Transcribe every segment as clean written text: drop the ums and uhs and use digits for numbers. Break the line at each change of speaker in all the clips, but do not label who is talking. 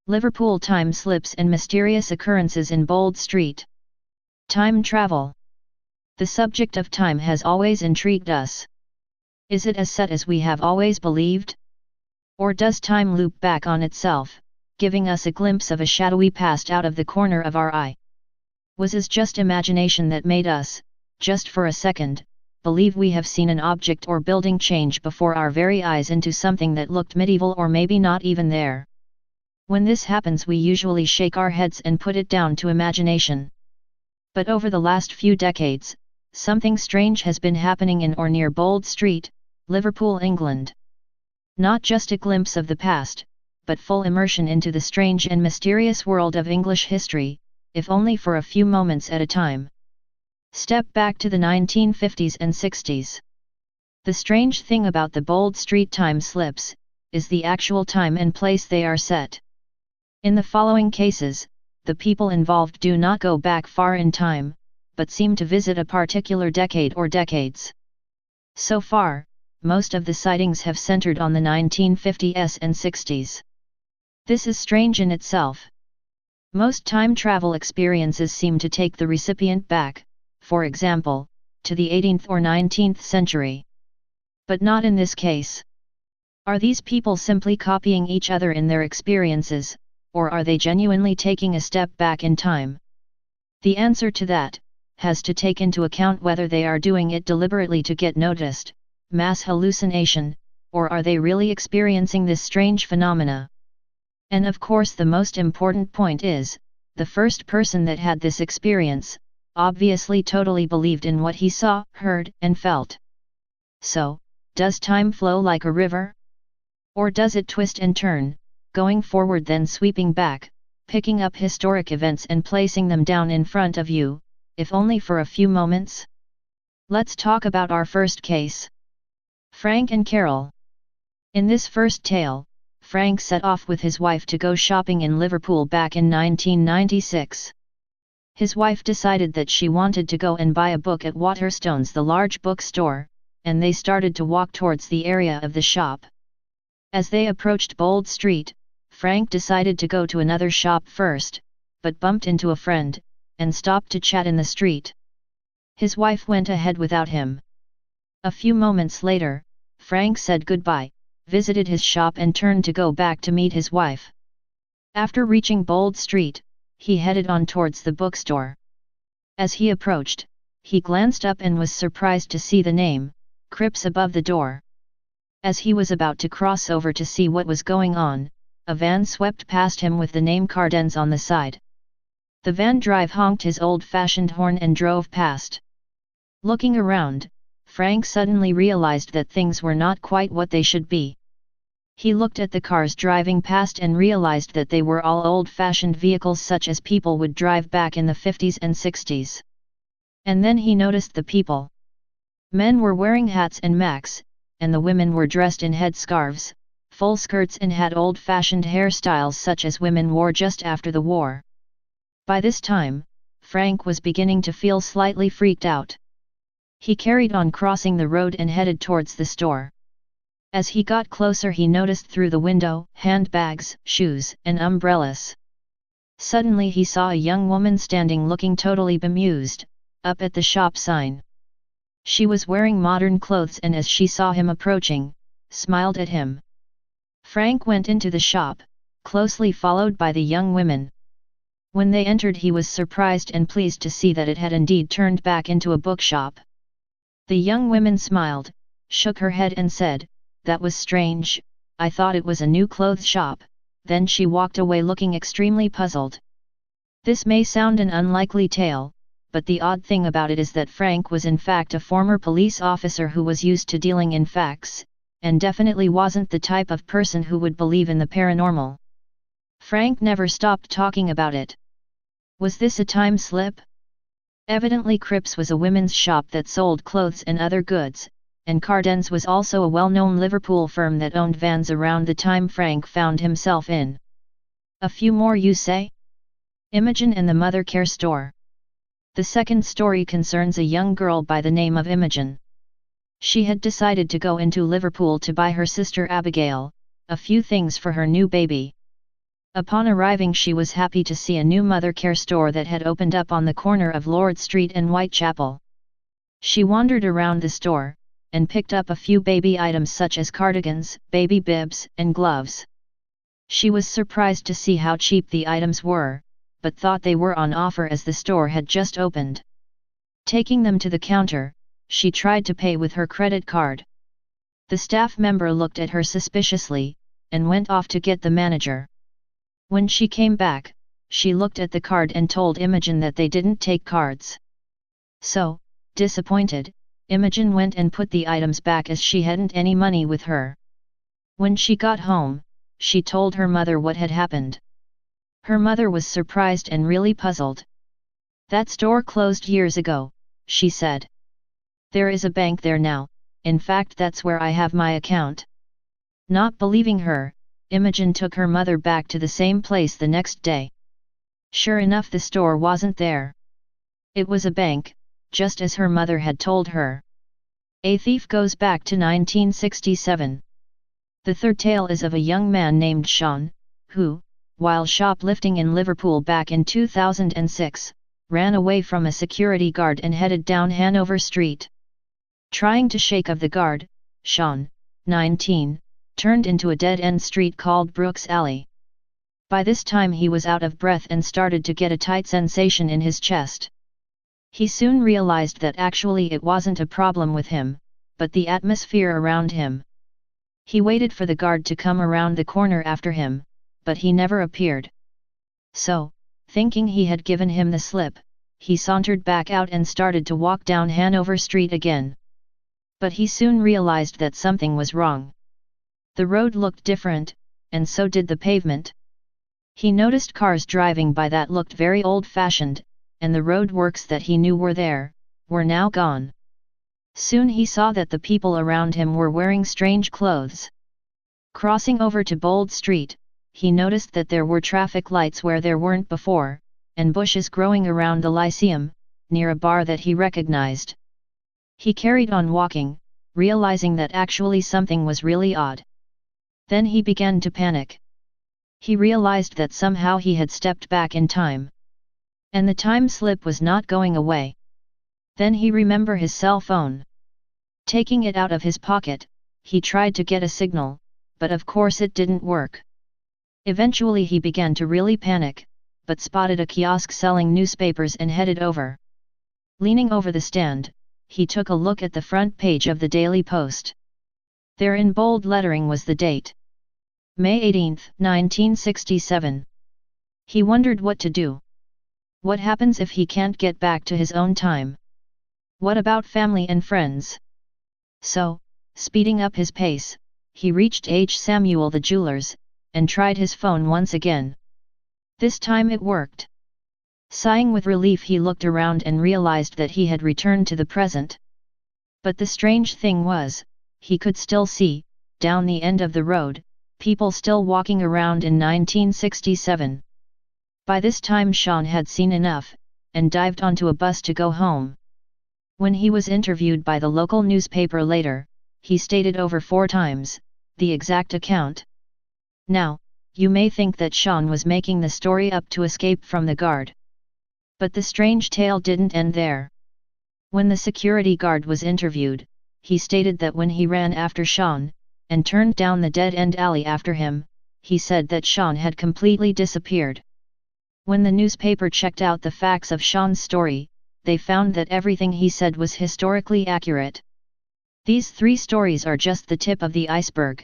Liverpool time slips and mysterious occurrences in Bold Street. Time travel. The subject of time has always intrigued us. Is it as set as we have always believed? Or does time loop back on itself, giving us a glimpse of a shadowy past out of the corner of our eye? Was it just imagination that made us, just for a second, believe we have seen an object or building change before our very eyes into something that looked medieval or maybe not even there? When this happens, we usually shake our heads and put it down to imagination. But over the last few decades, something strange has been happening in or near Bold Street, Liverpool, England. Not just a glimpse of the past, but full immersion into the strange and mysterious world of English history, if only for a few moments at a time. Step back to the 1950s and 60s. The strange thing about the Bold Street time slips is the actual time and place they are set. In the following cases, the people involved do not go back far in time, but seem to visit a particular decade or decades. So far, most of the sightings have centered on the 1950s and 60s. This is strange in itself. Most time travel experiences seem to take the recipient back, for example, to the 18th or 19th century. But not in this case. Are these people simply copying each other in their experiences, or are they genuinely taking a step back in time? The answer to that has to take into account whether they are doing it deliberately to get noticed, mass hallucination, or are they really experiencing this strange phenomena? And of course the most important point is, the first person that had this experience, obviously totally believed in what he saw, heard, and felt. So, does time flow like a river? Or does it twist and turn, going forward then sweeping back, picking up historic events and placing them down in front of you, if only for a few moments? Let's talk about our first case. Frank and Carol. In this first tale, Frank set off with his wife to go shopping in Liverpool back in 1996. His wife decided that she wanted to go and buy a book at Waterstone's, the large bookstore, and they started to walk towards the area of the shop. As they approached Bold Street, Frank decided to go to another shop first, but bumped into a friend, and stopped to chat in the street. His wife went ahead without him. A few moments later, Frank said goodbye, visited his shop and turned to go back to meet his wife. After reaching Bold Street, he headed on towards the bookstore. As he approached, he glanced up and was surprised to see the name, Cripps, above the door. As he was about to cross over to see what was going on, a van swept past him with the name Cardens on the side. The van driver honked his old-fashioned horn and drove past. Looking around, Frank suddenly realized that things were not quite what they should be. He looked at the cars driving past and realized that they were all old-fashioned vehicles such as people would drive back in the 50s and 60s. And then he noticed the people. Men were wearing hats and macks, and the women were dressed in headscarves, full skirts, and had old-fashioned hairstyles such as women wore just after the war. By this time, Frank was beginning to feel slightly freaked out. He carried on crossing the road and headed towards the store. As he got closer, he noticed through the window handbags, shoes, and umbrellas. Suddenly he saw a young woman standing looking totally bemused, up at the shop sign. She was wearing modern clothes and as she saw him approaching, smiled at him. Frank went into the shop, closely followed by the young women. When they entered, he was surprised and pleased to see that it had indeed turned back into a bookshop. The young woman smiled, shook her head and said, "That was strange, I thought it was a new clothes shop," then she walked away looking extremely puzzled. This may sound an unlikely tale, but the odd thing about it is that Frank was in fact a former police officer who was used to dealing in facts, and definitely wasn't the type of person who would believe in the paranormal. Frank never stopped talking about it. Was this a time slip? Evidently Cripps was a women's shop that sold clothes and other goods, and Cardens was also a well-known Liverpool firm that owned vans around the time Frank found himself in. A few more, you say? Imogen and the mother care store. The second story concerns a young girl by the name of Imogen. She had decided to go into Liverpool to buy her sister Abigail a few things for her new baby. Upon arriving, she was happy to see a new mother care store that had opened up on the corner of Lord Street and Whitechapel. She wandered around the store, and picked up a few baby items such as cardigans, baby bibs, and gloves. She was surprised to see how cheap the items were, but thought they were on offer as the store had just opened. Taking them to the counter, she tried to pay with her credit card. The staff member looked at her suspiciously, and went off to get the manager. When she came back, she looked at the card and told Imogen that they didn't take cards. So, disappointed, Imogen went and put the items back as she hadn't any money with her. When she got home, she told her mother what had happened. Her mother was surprised and really puzzled. "That store closed years ago," she said. "There is a bank there now, in fact that's where I have my account." Not believing her, Imogen took her mother back to the same place the next day. Sure enough, the store wasn't there. It was a bank, just as her mother had told her. A thief goes back to 1967. The third tale is of a young man named Shaun, who, while shoplifting in Liverpool back in 2006, ran away from a security guard and headed down Hanover Street. Trying to shake off the guard, Shaun, 19, turned into a dead-end street called Brooks Alley. By this time he was out of breath and started to get a tight sensation in his chest. He soon realized that actually it wasn't a problem with him, but the atmosphere around him. He waited for the guard to come around the corner after him, but he never appeared. So, thinking he had given him the slip, he sauntered back out and started to walk down Hanover Street again. But he soon realized that something was wrong. The road looked different, and so did the pavement. He noticed cars driving by that looked very old-fashioned, and the roadworks that he knew were there, were now gone. Soon he saw that the people around him were wearing strange clothes. Crossing over to Bold Street, he noticed that there were traffic lights where there weren't before, and bushes growing around the Lyceum, near a bar that he recognized. He carried on walking, realizing that actually something was really odd. Then he began to panic. He realized that somehow he had stepped back in time. And the time slip was not going away. Then he remembered his cell phone. Taking it out of his pocket, he tried to get a signal, but of course it didn't work. Eventually he began to really panic, but spotted a kiosk selling newspapers and headed over. Leaning over the stand, he took a look at the front page of the Daily Post. There in bold lettering was the date. May 18, 1967. He wondered what to do. What happens if he can't get back to his own time? What about family and friends? So, speeding up his pace, he reached H. Samuel the jeweler's, and tried his phone once again. This time it worked. Sighing with relief, he looked around and realized that he had returned to the present. But the strange thing was, he could still see, down the end of the road, people still walking around in 1967. By this time Shaun had seen enough, and dived onto a bus to go home. When he was interviewed by the local newspaper later, he stated over 4 times, the exact account. Now, you may think that Shaun was making the story up to escape from the guard. But the strange tale didn't end there. When the security guard was interviewed, he stated that when he ran after Shaun, and turned down the dead-end alley after him, he said that Shaun had completely disappeared. When the newspaper checked out the facts of Shaun's story, they found that everything he said was historically accurate. These 3 stories are just the tip of the iceberg.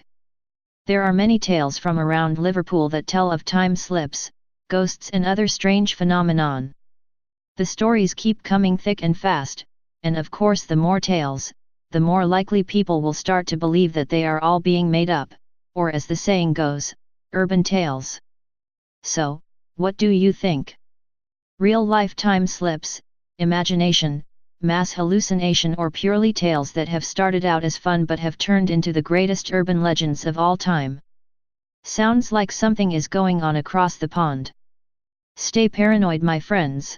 There are many tales from around Liverpool that tell of time slips, ghosts and other strange phenomenon. The stories keep coming thick and fast, and of course the more tales, the more likely people will start to believe that they are all being made up, or as the saying goes, urban tales. So, what do you think? Real life time slips, imagination, mass hallucination, or purely tales that have started out as fun but have turned into the greatest urban legends of all time. Sounds like something is going on across the pond. Stay paranoid, my friends.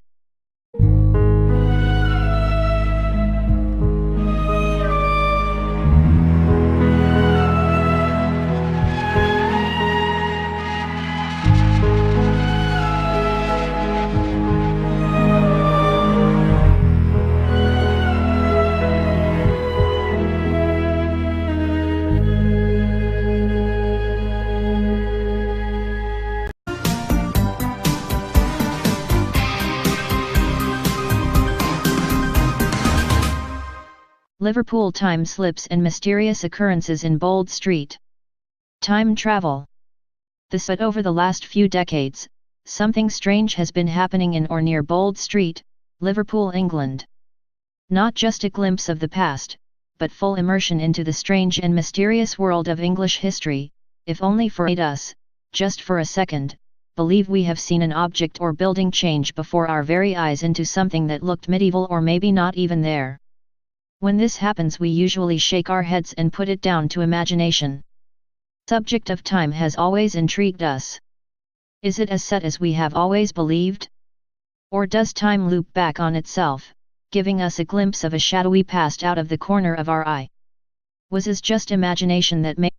Liverpool time slips and mysterious occurrences in Bold Street. Time travel. But over the last few decades, something strange has been happening in or near Bold Street, Liverpool, England. Not just a glimpse of the past, but full immersion into the strange and mysterious world of English history, if only for us, just for a second, believe we have seen an object or building change before our very eyes into something that looked medieval or maybe not even there. When this happens, we usually shake our heads and put it down to imagination. The subject of time has always intrigued us. Is it as set as we have always believed? Or does time loop back on itself, giving us a glimpse of a shadowy past out of the corner of our eye? Was it just imagination that made